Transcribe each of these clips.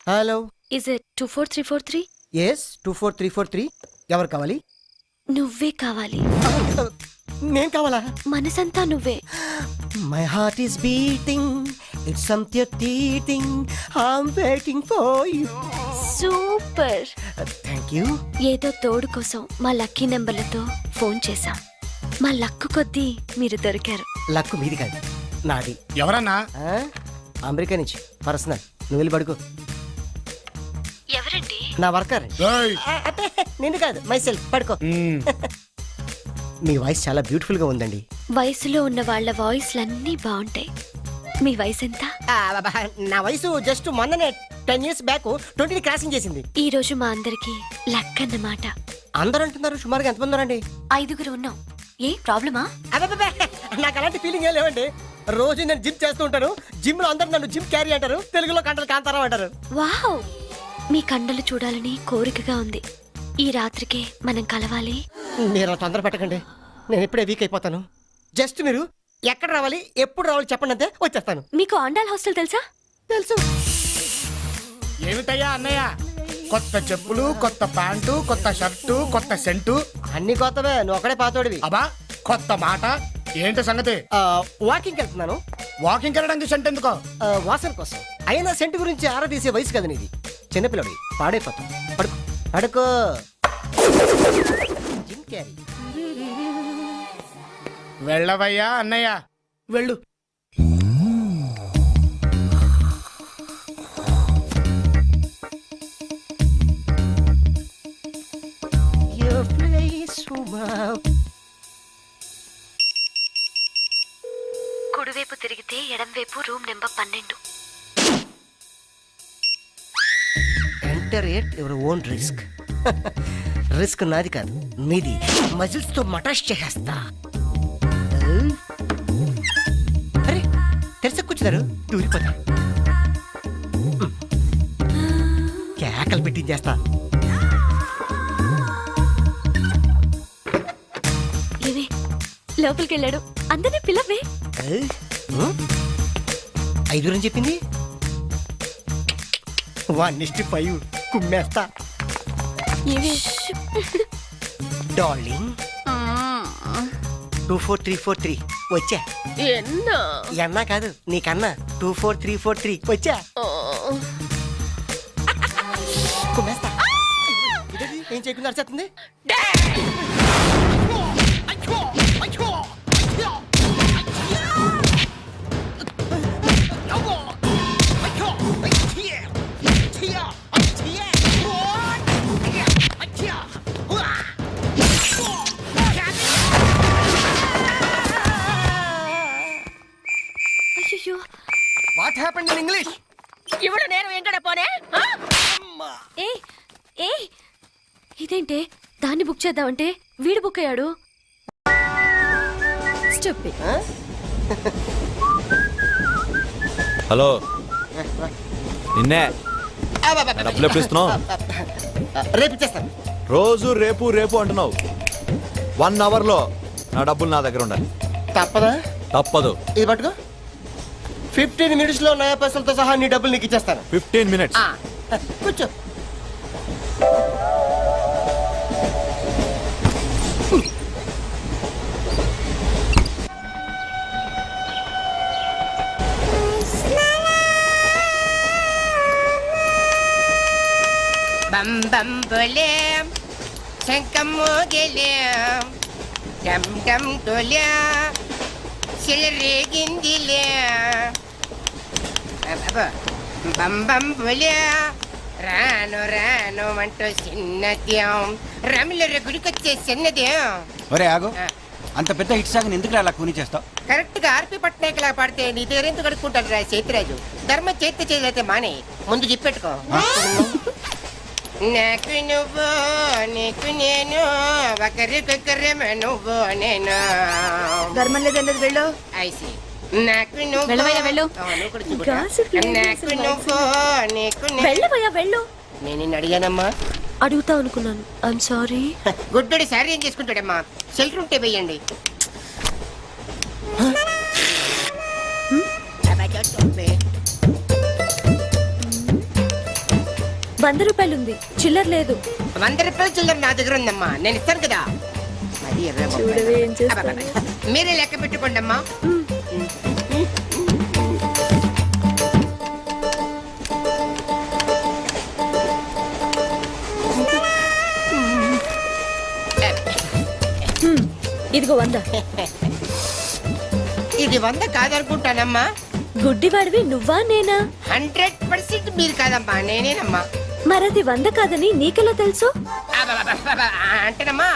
Hello. Is it 24343? Yes 24343. ఎవరు కావాలి? నువ్వే కావాలి. నేను కావాలా? మనసంతా నువ్వే. My heart is beating, it's something treating, I'm waiting for you. Super. Thank you. ఏదో తోడు కోసం మా లక్కీ నెంబర్లతో ఫోన్ చేశాం. మా లక్కు కొద్దీ మీరు దొరికారు. లక్కు మీది కాదు, నాది. ఎవరన్నా? అమెరికా నుంచి పర్సనల్. నువ్వు వెళ్ళి పడుకో. ఎవరండి? నా వర్కర్. నేను కాదు, మై సెల్ఫ్. పడుకో. మీ వాయిస్ చాలా బ్యూటిఫుల్ గా ఉందండి. వయసులో ఉన్న వాళ్ళ వాయిస్లన్నీ బాగుంటాయి. మీ వయసు ఎంత? నా వయసు జస్ట్ మొన్ననే 10 years బ్యాక్ 20 క్రాసింగ్ చేసింది. ఈ రోజు మా అందరికి లక్ అన్నమాట. అందరూ అంటున్నారు. సుమారుగా ఎంతమంది ఉన్నారండి? 5 ఉన్నాం. ఏ ప్రాబ్లమా? నాకు అలాంటి ఫీలింగ్ ఏం లేవండి. రోజు నేను జిమ్ చేస్తూ ఉంటాను. జిమ్ లో అందరూ నన్ను జిమ్ క్యారీ అంటారు, తెలుగులో కంటలు కాంతారావు అంటారు. వావ్, మీ కండలు చూడాలని కోరికగా ఉంది. ఈ రాత్రికి మనం కలవాలి. మీరు తొందర పెట్టకండి, నేను ఇప్పుడే వీక్ అయిపోతాను. జస్ట్ మీరు ఎక్కడ రావాలి, ఎప్పుడు రావాలి చెప్పండి, అంతే వచ్చేస్తాను. మీకు ఆండాల్ హాస్టల్ తెలుసా? తెలుసు. ఏమిటయ్యా అన్నయ్య, కొత్త చెప్పులు, కొత్త ప్యాంటు, కొత్త షర్టు, కొత్త సెంటు, అన్ని కొత్తవే. నువ్వు ఒకడే పాతోడివి. అబ్బా కొత్త మాట ఏంటి సంగతి? వాకింగ్ వెళ్తున్నాను. వాకింగ్ వెళ్ళడానికి సెంట్ ఎందుకో? వాసన కోసం. అయినా సెంటు గురించి ఆరా తీసే వయసు కదా నీది. చిన్నపిల్లడి పాడైపోతాం. పడుకో పడుకో. Jim Carrey. వెళ్ళవయ్యా అన్నయ్య, వెళ్ళు. కుడివైపు తిరిగితే ఎడంవైపు room number 12. Enter at your own risk. Risk నాది కాదు, మీది. మజిల్స్ తో మటాష్ చేసేస్తా. అరే తెరస కూర్చున్నారు, దూరిపోతా. కేకలు పెట్టించేస్తా. ఏవే లోపలికి వెళ్ళాడు, అందరినీ పిల్లవే. 5 అని చెప్పింది. 1:5 కుమ్మేస్తా. డార్లింగ్ 24343 వచ్చా. ఎన్నా కాదు నీకన్నా. 24343 వచ్చా. కుమ్మేస్తా. ఏం చేయకుండా అరిచేస్తుంది. What happened in English? ఇవిడ నేను ఎంకడ పోనే. ఏ ఇదేంటే, దాన్ని బుక్ చేద్దామంటే వీడు బుక్ అయ్యాడు. హలో, నిన్నే డబ్బులు ఎప్పుడు ఇస్తున్నావు? రేపు ఇచ్చేస్తాను. రోజు రేపు రేపు అంటున్నావు. 1 hour లో నా డబ్బులు నా దగ్గర ఉండాలి. తప్పదా? తప్పదు. ఇది పట్టుకో. 15 minutes లో నయా పైసలతో సహా నీ డబ్బులు నీకు ఇచ్చేస్తాను. 15 minutes. కూర్చో. బం బం బోలే శంఖం మోగలే, డమ్ డమ్ డోలే సిలరేగిందిలే. బం బం బోలే రాను రాను అంటూ చిన్నదేం రమిల గుడికొచ్చే చిన్నదేం. ఒరే ఆగు, అంత పెద్ద హిట్ సాగుని ఎందుకు అలా కూని చేస్తావు? కరెక్ట్ గా ఆర్పి పట్నాయక్ లా పాడితే నీ దగ్గర ఎందుకు కడుక్కుంటాడు రా చేతిరాజు. ధర్మ చేతి చేదైతే మానే, ముందు చెప్పెట్టుకో. నాకు నువ్వు నీకు నేను, ఒకరికొకరేమో నువ్వు నేను. ధర్మం లేదన్నది వెళ్ళు. ఐసి నాకు నువ్వు వెళ్ళు. నాకు నువ్వు నీకు వెళ్ళు. నేను నిన్ను అడిగానమ్మా. అడుగుతా అనుకున్నాను. I'm sorry. గుడ్డోడి సారీ ఏం చేసుకుంటాడమ్మా? షెల్టర్ ఉంటే వెయ్యండి. రూపాయలు ఉంది, చిల్లర లేదు. 100 రూపాయలు చిల్లర నా దగ్గర ఉందమ్మా, నేను ఇస్తాను కదా. అది 20 రూపాయలు. చూడవే ఏం చేస్తాను. అబ్బబ్బబ్బ. మీరే లెక్క పెట్టుకోండి అమ్మా. ఇదిగో 100. ఇది 100 కాదనుకుంటానమ్మా. గుడ్డివాడివి నువ్వా నేనా? 100% మీరు కాదమ్మా, నేనేనమ్మా. మరది 100 కాదని నీకెలా తెలుసు? అబ్బబ్బబ్బబ్బ. అంటేనమ్మా,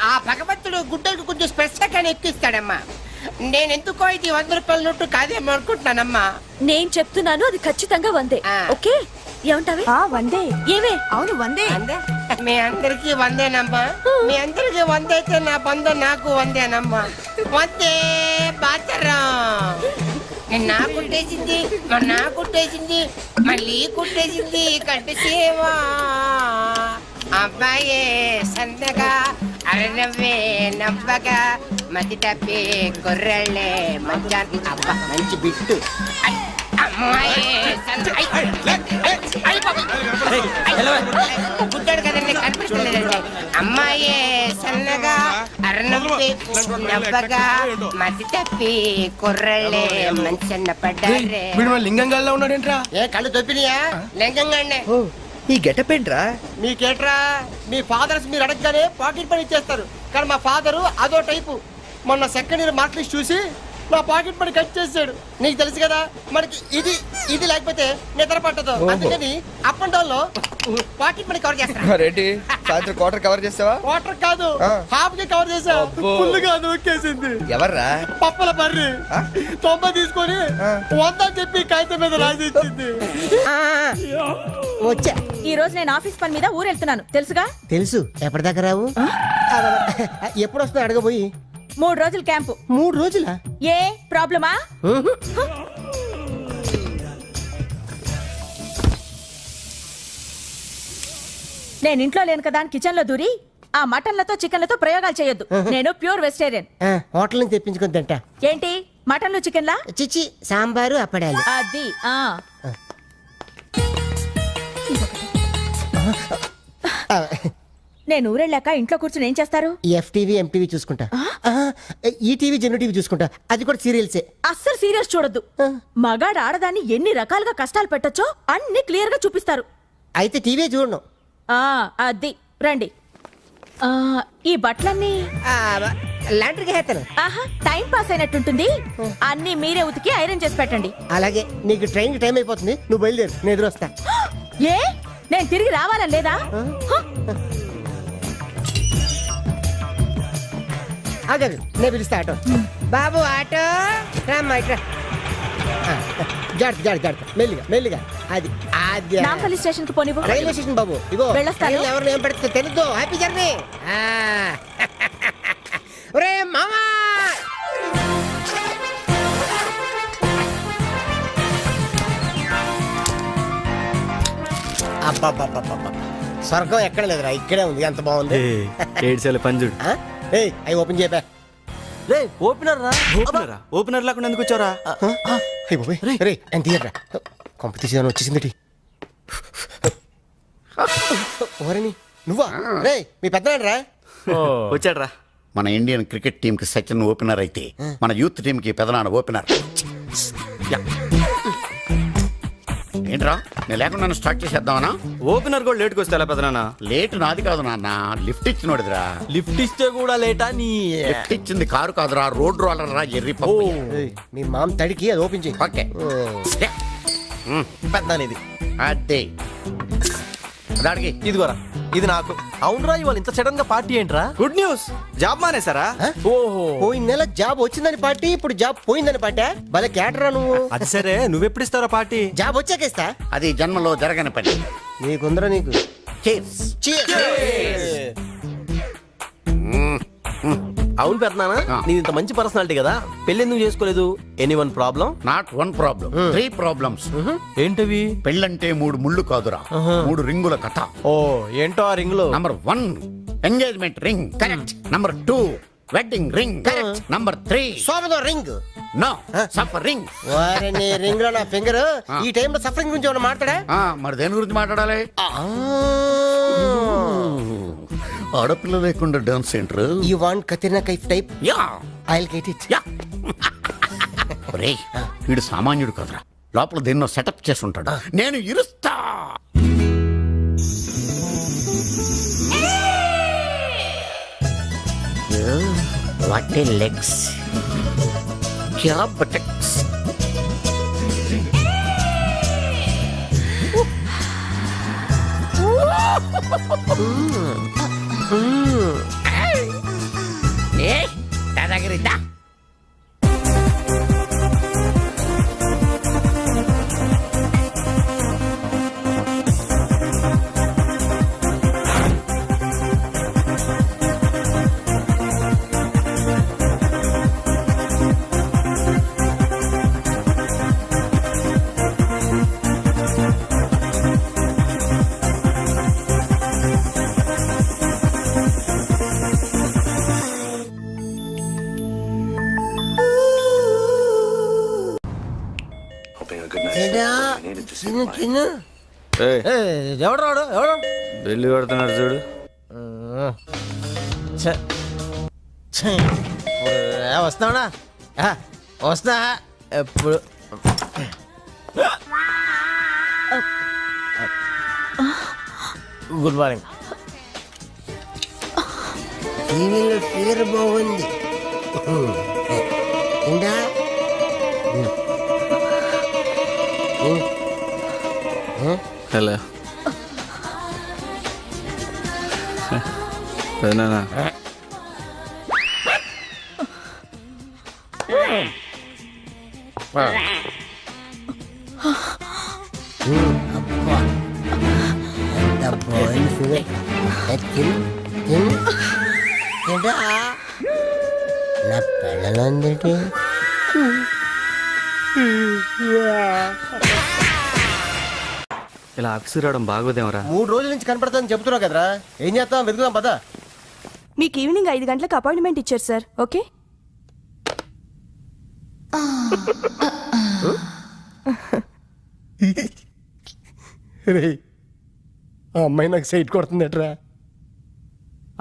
ఆ భగవంతుడు గుడ్డలకు కొంచెం స్పెషల్గానే ఎక్కిస్తాడమ్మా. నేను ఎందుకో ఇది 100 రూపాయల నోటు కాదేమో అనుకుంటున్నానమ్మా. నేను చెప్తున్నాను, అది ఖచ్చితంగా 100. ఆ. ఓకే, ఏమంటావే? 100. ఏమే? అవును 100. మీ అందరికి 100నమ్మా. మీ అందరికి 100 అయితే నా బంధం నాకు 100నమ్మా. 100 బాతరం. నా కుట్టేసింది, నా కుట్టేసింది, మళ్ళీ కుట్టేసింది కంటి సేవా. అబ్బాయే సన్నగా అరనవ్వే నవ్వగా మతి తప్పి కుర్రళ్ళే మంచి అబ్బా మంచి బిట్టు. అమ్మాయే గుడ్డాడు కదండి, కనిపించలేదండి. అమ్మాయే సన్నగా అరనవ్వే నవ్వగా మతి తప్పి కుర్రళ్ళే మంచి అన్న పడ్డారే. లింగంగా ఉన్నాడేంట్రా? ఏ కళ్ళు తొప్పినాయా? లింగంగానే. ఈ గెటప్ ఏంట్రా? మీకేట్రా, మీ ఫాదర్స్ మీరు అడగగానే పాకెట్ పని ఇచ్చేస్తారు, కానీ మా ఫాదరు అదో టైపు. మొన్న సెకండ్ ఇయర్ మార్క్ లిస్ట్ చూసి నా పాకెట్ పని కట్ చేసాడు. నీకు తెలుసు కదా, మనకి ఇది ఇది లేకపోతే నిద్ర పట్టదు. అందుకని అప్ అండ్ డౌన్ లో పాకెట్ మనీ కవర్ చేస్తా. మరేంటి సాయంత్రం క్వార్టర్ కవర్ చేస్తావా? వాటర్ కాదు, హాఫ్ కి కవర్ చేసా. ఫుల్గా నొక్కేసింది. ఎవర్రా? పప్పల బర్రి 90 తీసుకొని 100 అని చెప్పి కాగితం మీద రాసి ఇచ్చింది. వచ్చా. ఈ రోజు నేను ఆఫీస్ పని మీద ఊరు వెళ్తున్నాను, తెలుసుగా? తెలుసు. ఎప్పటిదాకా రావు? ఎప్పుడు వస్తా అడగబోయి. 3 రోజులు క్యాంపు. 3 రోజులా? ఏ ప్రాబ్లమా? నేను ఇంట్లో లేను కదా అని కిచెన్ లో దూరి ఆ మటన్లతో చికెన్లతో ప్రయోగాలు చేయొద్దు. నేను ప్యూర్ వెజిటేరియన్. హోటల్ నుంచి తెప్పించుకొని తింటా. ఏంటి మటన్లు చికెన్లా? చిచి, సాంబారు అప్పడాలు. అది నేను ఊరెళ్ళాక ఇంట్లో కూర్చుని ఏం చేస్తారు? ఎఫ్టీవీ ఎంటీవీ చూసుకుంటా. ఈ టీవీ జెన్యూ టీవీ చూసుకుంటా. అది కూడా సీరియల్సే. అస్సలు సీరియస్ చూడొద్దు. మగాడు ఆడదాన్ని ఎన్ని రకాలుగా కష్టాలు పెట్టొచ్చో అన్ని క్లియర్ గా చూపిస్తారు. అయితే టీవీ చూడను. అది రండి. ఈ బట్టలన్నీ లాండ్రీకి హేతను. ఆహా, టైం పాస్ అయినట్టుంటుంది. అన్ని మీరే ఉతికి ఐరన్ చేసి పెట్టండి. అలాగే. నీకు ట్రైన్ కి టైం అయిపోతుంది, నువ్వు బయలుదేరు, నేను ఎదురొస్తా. ఏ నేను తిరిగి రావాలని లేదా? ఆగదు, నేను పిలుస్తా ఆటో. బాబు ఆటో రామ్మా ఇట్రా. జాగ్రత్త జాగ్రత్త జాగ్రత్త, మెల్లిగా మెల్లిగా. అది అది నాంపల్లి స్టేషన్ కి పోనివ్వు. రైల్వే స్టేషన్ బాబు. ఇగో వెళ్ళొస్తాను. ఎవరిని ఏం పెడితే తెలుద్దు. Happy journey. ఒరే మామా, అబ్బబ్బబ్బబ్బబ్బ, స్వర్గం ఎక్కడ లేదురా, ఇక్కడే ఉంది. ఎంత బాగుంది. ఏడ్చాలి పంజుడు. అవి ఓపెన్ చేయబా. రే ఓపెనర్ రా. ఓపెనర్ లేకుండా ఎందుకు వచ్చారా? రే ఎంత తీయరా, కొంప తీసేదాన్ని వచ్చేసింది. ఓరని నువ్వా? రే మీ పెద్దనాడు రా. వచ్చాడ్రా. మన ఇండియన్ క్రికెట్ టీమ్ కి సచిన్ ఓపెనర్ అయితే మన యూత్ టీమ్ కి పెదనాన్న ఓపెనర్. ఏంట్రా, నేను లేకుండా స్టార్ట్ చేసేద్దామనా? ఓపెనర్ కూడా లేట్కి వస్తే ఎలా పెదనాన్న? లేట్ నాది కాదు నాన్న, లిఫ్ట్ ఇచ్చినోడిదిరా. లిఫ్ట్ ఇస్తే కూడా లేటా? నీ లిఫ్ట్ ఇచ్చింది కారు కాదురా, రోడ్ రోలర్ రా. ఎర్రి పప్పు. మీ మామ తడికి అది ఓపెన్ చేయి. ఓకే పెద్దనిది. అదే దాడికి ఇదిగోరా, ఇది నాకు. అవునరా, ఇవాళ ఇంత సడన్ గా పార్టీ ఏంట్రా? గుడ్ న్యూస్, జాబ్ మానేసారా? ఓహో, పోయిన నెల జాబ్ వచ్చిందని పార్టీ, ఇప్పుడు జాబ్ పోయిందని పార్టీ. భలే కేటరా నువ్వు. అది సరే, నువ్వెప్పుడు ఇస్తారా పార్టీ? జాబ్ వచ్చాక ఇస్తా. అది జన్మలో జరగని పని. నీకుందరా నీకు. అవును పెద్దనానా, నీది ఇంత మంచి పర్సనాలిటీ కదా, పెళ్లి ఎందుకు చేసుకోలేదు? Anyone problem? Not 1 problem, 3 problems. ఏంటవి? పెళ్ళంటే 3 ముళ్ళు కాదురా, 3 రింగుల కథ. ఓ ఏంటో ఆ రింగ్ లో? Number 1 engagement ring, correct. Number 2 wedding ring, correct. Number 3 సోమదో రింగ్. No suffering. వారిని రింగ్ లో నా ఫింగర్ ఈ టైంలో సఫరింగ్ గురించి ఏమైనా మాట్లాడా? మరి దేని గురించి మాట్లాడాలి? ఆడపిల్ల లేకుండా dance centre. You want Katrina Kaif type? Yeah I will get it. Yeah. ఒరేయ్, వీడు సామాన్యుడు కదరా, లోపల దేన్నో సెటప్ చేసి ఉంటాడు. నేను ఇరుస్తా. వాట్ ఏ లెగ్స్, క్యా బటక్స్. ఏ దాదాగిరిద్దా. తిను తిను. ఎవడు రాడు ఎవడు వెళ్ళి కొడుతున్నాడు చూడు. వస్తావునా వస్తా ఎప్పుడు గుడ్ మార్నింగ్. టీవీలో ఫిగర్ బాగుంది. ఏంటా హలో పెదనాన్న. బాగుంది ఫిగర్. తిను తిను. ఏంటా నా పిల్లలు అందరికీ ఇలా ఆఫీస్కి రావడం బాగోదేమరా? 3 రోజుల నుంచి కనపడతాదని చెప్తున్నావు కదరా, ఏం చేస్తాం, వెతుకుదాం పదా. మీకు ఈవినింగ్ 5 గంటలకు అపాయింట్మెంట్ ఇచ్చారు సార్. ఓకే. ఆ అమ్మాయి నాకు సైట్ కొడుతుందట్రా.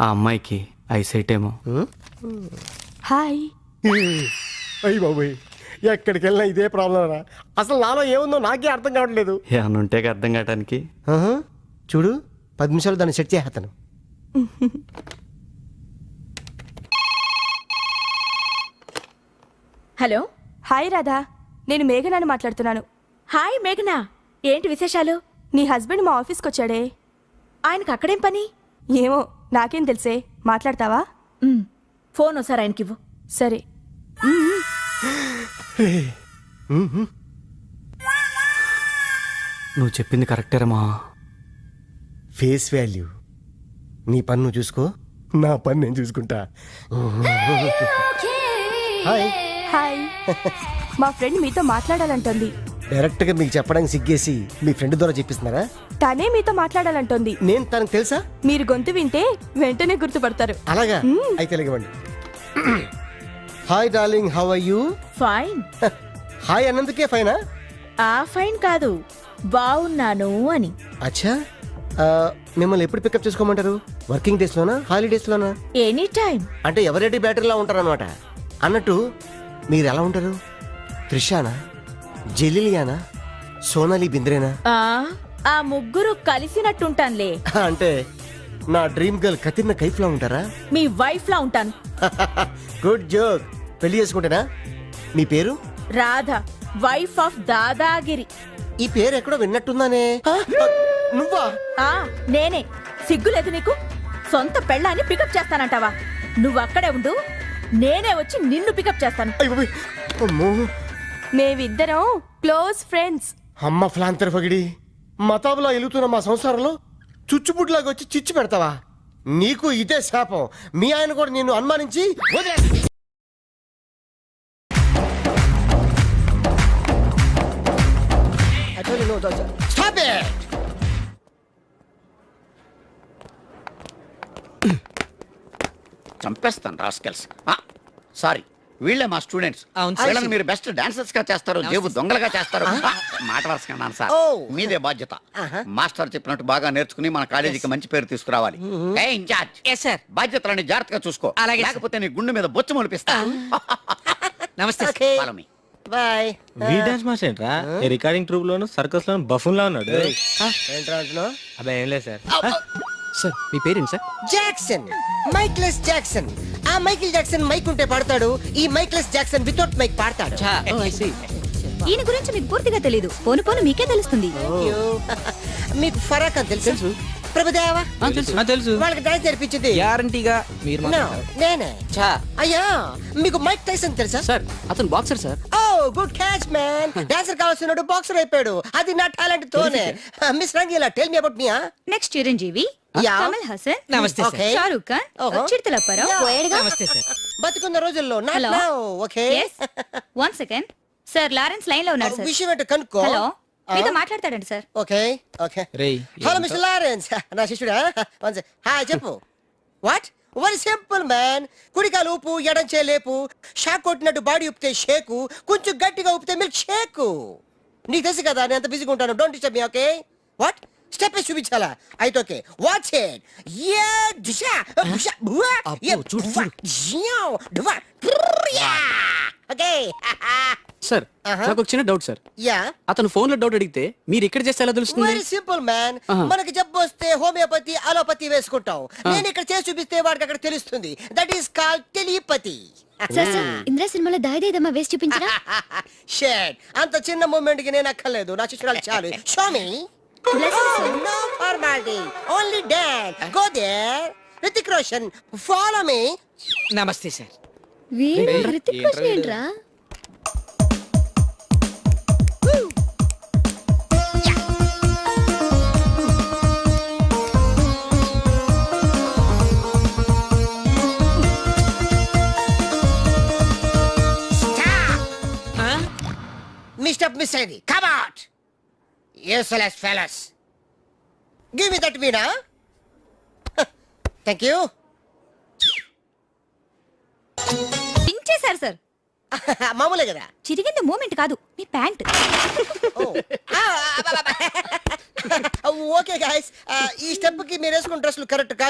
ఆ అమ్మాయికి ఐసైట్ ఏమో. హాయ్. అయ్యి బాబోయ్, ఎక్కడికి వెళ్ళినా ఇదే ప్రాబ్లం రా. అసలు నాలో ఏముందో నాకే అర్థం కావట్లేదు. ఏమన్నా ఉంటే అర్థం కావటానికి. చూడు 10 నిమిషాలు దాన్ని సెట్ చేస్తాను. హలో. హాయ్ రాధా, నేను మేఘనాని మాట్లాడుతున్నాను. హాయ్ మేఘనా, ఏంటి విశేషాలు? నీ హస్బెండ్ మా ఆఫీస్కి వచ్చాడే. ఆయనకు అక్కడేం పని? ఏమో నాకేం తెలుసే. మాట్లాడతావా? ఫోన్ ఒకసారి ఆయనకివ్వు. సరే. నువ్వు చెప్పింది కరెక్టేరమ్మా. Face value. నీ పని నువ్వు చూసుకో, నా పని నేను చూసుకుంటా. హాయ్. హాయ్. మా ఫ్రెండ్ మీతో మాట్లాడాలంటోంది. డైరెక్ట్ గా మీకు చెప్పడానికి సిగ్గేసి మీ ఫ్రెండ్ ద్వారా చెప్పిస్తున్నారా? తనే మీతో మాట్లాడాలంటోంది. నేను తనకు తెలుసా? మీరు గొంతు వింటే వెంటనే గుర్తుపడతారు. అలాగా? అయితే ఇవ్వండి. Hi darling, how are you? Fine. Hi అన్నందుకే ఫైనా? ఆ ఫైన్ కాదు, బాగున్నాను అని. అచ్చా, మిమ్మల్ని ఎప్పుడు పికప్ చేసుకోమంటారు? వర్కింగ్ డేస్ లోనా, హాలిడేస్ లోనా? Any time. అంటే ఎవరెడీ బ్యాటరీలా ఉంటారు అనమాట. అన్నట్టు మీరు ఎలా ఉంటారు? త్రిషానా, జెలిలియానా, సోనాలి బింద్రేనా? ఆ ముగ్గురు కలిసినట్టుంటానులే. అంటే నా డ్రీమ్ గర్ల్ కత్రినా కైఫ్ లా ఉంటారా? మీ వైఫ్ లా ఉంటాను. Good joke. పెళ్లి చేసుకుంటేనా? మీ పేరు? Radha, wife of dadagiri. ఈ పేరు ఎక్కడో విన్నట్టుందానే. నువ్వా? నేనే. సిగ్గులేదు నీకు? సొంత పెళ్ళాన్ని పికప్ చేస్తానంటావా? నువ్వు అక్కడే ఉండు, నేనే వచ్చి నిన్ను పికప్ చేస్తాను. అమ్మో, మేమిద్దరం క్లోజ్ ఫ్రెండ్స్. అమ్మ ఫ్లాంతర్ పగిడి, మతాబులా ఎలుగుతున్న మా సంసారంలో చుచ్చుబుడ్లాగా వచ్చి చిచ్చు పెడతావా? నీకు ఇదే శాపం. మీ ఆయన కూడా నిన్ను అనుమానించి వదిలేస్తాడు. Stop it! చంపేస్తాను రాస్కెల్స్. సారీ, వీళ్ళే మా స్టూడెంట్స్ వీళ్ళని మీరు బెస్ట్ డాన్సర్స్ గా చేస్తారు జేబు దొంగలుగా చేస్తారు మాట వరుసకన్నాను సార్ Oh. మీదే బాధ్యత మాస్టర్ చెప్పినట్టు బాగా నేర్చుకుని మన కాలేజీకి మంచి పేరు తీసుకురావాలి ఏ ఇన్ఛార్జ్ సార్ బాధ్యతలని జాగ్రత్తగా చూసుకో అలాగే సార్. లేకపోతే నీ గుండె మీద బొచ్చు మొలిపిస్తా నమస్తే sir. Okay Follow me. Boy we dance master ఏంట్రా ఈ రికార్డింగ్ ట్రూప్ లోను సర్కస్ లోను బఫూన్ లా ఉన్నాడు ఏంట్రా అంటున్నావు అబ్బాయి ఏం లేదు సార్ సార్ మీ parent sir Jackson Michaels Jackson ఆ మైకిల్ జాక్సన్ మైక్ ఉంటే పాడతాడు ఈ మైక్లెస్ జాక్సన్ వితౌట్ మైక్ పాడతాడు ఈయన గురించి మీకు పూర్తిగా తెలీదు పోను పోను మీకే తెలుస్తుంది మీకు ఫరాక్ అని తెలుసు ప్రభుదేవా తెలుసు వాళ్ళకి డాన్స్ నేర్పించింది గ్యారంటీగా మీరు No, నేనే చా అయ్యా మీకు మైక్ టైసన్ తెలుసా సార్ అతను boxer sir oh good catch man dancer కావాల్సినోడు బాక్సర్ అయిపోయాడు అది నా టాలెంట్ తోనే miss Rangeela tell me about me next Chiranjeevi Yeah. Kamal Haasan నమస్తే sir Okay. Shahrukh Khan Uh-huh. చిరుతలప్పారావు నమస్తే సార్ బతుకున్న రోజుల్లో not Hello. Now okay one second sir Lawrence line లో ఉన్నారు సార్ విషయం ఏంటో కనుక్కో హలో మీతో మాట్లాడతాడండి సార్ ఓకే ఓకే రేయ్ హలో మిస్టర్ లారెన్స్ నా శిష్యుడా హాయ్ చెప్పు వాట్ వెరీ సింపుల్ మ్యాన్ కుడికాలు ఊపు ఎడం లేపు షాక్ కొట్టినట్టు బాడీ ఊపితే షేకు కొంచెం గట్టిగా ఊపితే మిల్క్ షేకు నీకు తెలుసు కదా నేను ఎంత బిజీగా ఉంటాను don't disturb me okay what step వేసి చూపించాలా అయితే ఓకే వాచ్ ఇట్ యా దిశా బుషా బువా యా చూడు ఓకే సార్ నాకు ఒక చిన్న డౌట్ సార్ యా అతను ఫోన్ లో డౌట్ అడిగితే మీరు ఇక్కడ చేస్తే ఎలా తెలుస్తుంది వెరీ సింపుల్ మ్యాన్ మనకి జబ్బు వస్తే హోమియోపతి అలోపతి వేసుకుంటాం నేను ఇక్కడ చేసి చూపిస్తే వాడికి అక్కడ తెలుస్తుంది that is call telepathy sir sir Indra సినిమాలో దాయిదేదమ్మా వేసి చూపించరా షేట్ అంత చిన్న మూమెంట్ కి నేను అక్కర్లేదు నా శిష్యురాలు చాలు show me no formality only dance go there Hrithik Roshan follow me నమస్తే సార్ వీడు హృతిక్ రోషన్ ఏంట్రా మిస్టర్ మిస్ అయింది come out useless fellows give me that Meena thank you పించేశారు సార్ మామూలే కదా చిరిగింది మూమెంట్ కాదు మీ ప్యాంట్ ఓకే గాయస్ ఈ స్టెప్ కి మీరు వేసుకున్న డ్రెస్లు కరెక్ట్ కాదు